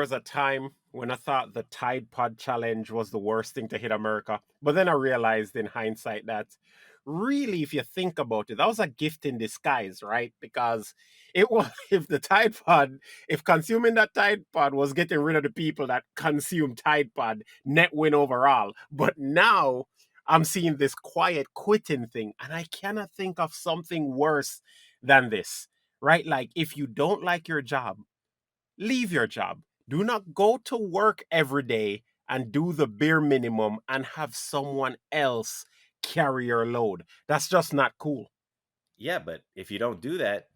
was a time when I thought the Tide Pod challenge was the worst thing to hit America. But then I realized in hindsight that really, if you think about it, that was a gift in disguise, right? Because it was, if the Tide Pod, if consuming that Tide Pod was getting rid of the people that consume Tide Pod, net win overall. But now I'm seeing this quiet quitting thing, and I cannot think of something worse than this, right? Like, if you don't like your job, leave your job. Do not go to work every day and do the bare minimum and have someone else carry your load. That's just not cool. Yeah, but if you don't do that,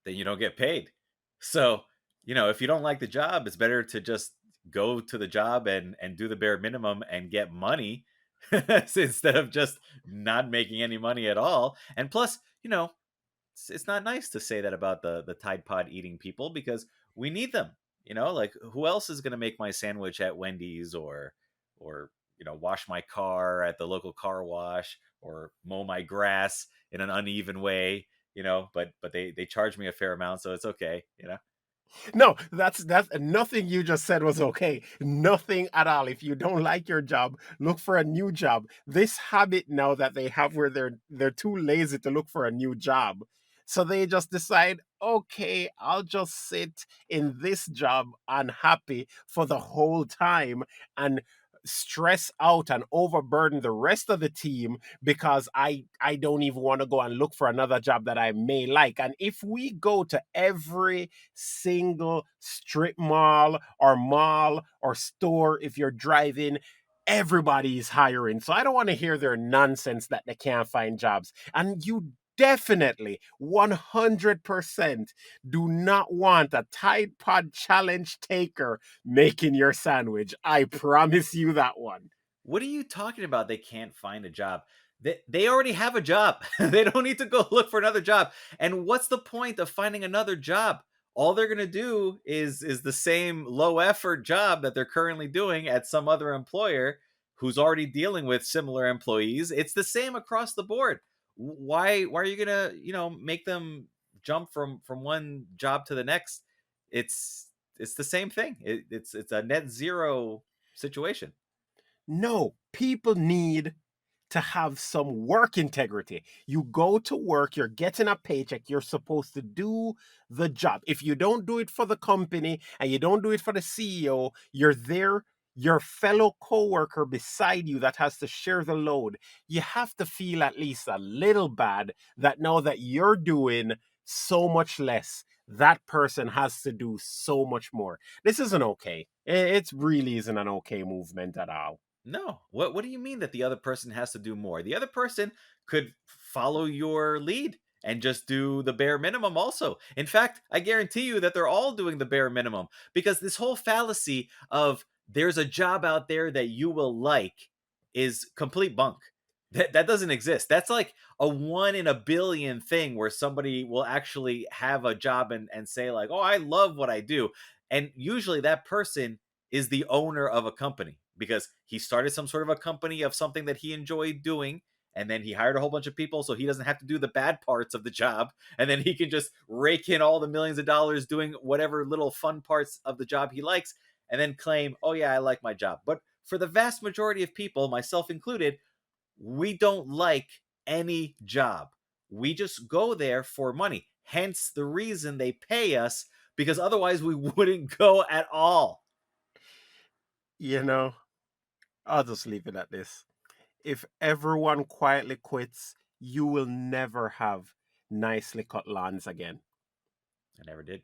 then you don't get paid. So, if you don't like the job, it's better to just go to the job and do the bare minimum and get money instead of just not making any money at all. And plus, it's not nice to say that about the Tide Pod eating people because we need them. Like who else is going to make my sandwich at Wendy's or wash my car at the local car wash or mow my grass in an uneven way, but they charge me a fair amount, so it's okay. No, that's nothing you just said was okay. Nothing at all. If you don't like your job, look for a new job. This habit now that they have where they're too lazy to look for a new job. So they just decide, okay, I'll just sit in this job unhappy for the whole time and stress out and overburden the rest of the team because I don't even want to go and look for another job that I may like. And if we go to every single strip mall or store, if you're driving, everybody is hiring. So I don't want to hear their nonsense that they can't find jobs. And you definitely 100% do not want a Tide Pod challenge taker making your sandwich. I promise you that one. What are you talking about? They can't find a job. They already have a job. They don't need to go look for another job. And what's the point of finding another job? All they're going to do is the same low effort job that they're currently doing at some other employer who's already dealing with similar employees. It's the same across the board. Why are you going to, make them jump from one job to the next? It's the same thing. It's a net zero situation. No, people need to have some work integrity. You go to work, you're getting a paycheck, you're supposed to do the job. If you don't do it for the company and you don't do it for the CEO, you're there, your fellow coworker beside you that has to share the load. You have to feel at least a little bad that now that you're doing so much less, that person has to do so much more. This isn't okay. It really isn't an okay movement at all. No. What do you mean that the other person has to do more? The other person could follow your lead and just do the bare minimum also. In fact, I guarantee you that they're all doing the bare minimum because this whole fallacy of there's a job out there that you will like is complete bunk. That doesn't exist. That's like a one in a billion thing where somebody will actually have a job and say like, "Oh, I love what I do." And usually that person is the owner of a company because he started some sort of a company of something that he enjoyed doing, and then he hired a whole bunch of people so he doesn't have to do the bad parts of the job, and then he can just rake in all the millions of dollars doing whatever little fun parts of the job he likes and then claim, "Oh yeah, I like my job." But for the vast majority of people, myself included, we don't like any job. We just go there for money. Hence the reason they pay us, because otherwise we wouldn't go at all. You know, I'll just leave it at this. If everyone quietly quits, you will never have nicely cut lawns again. I never did.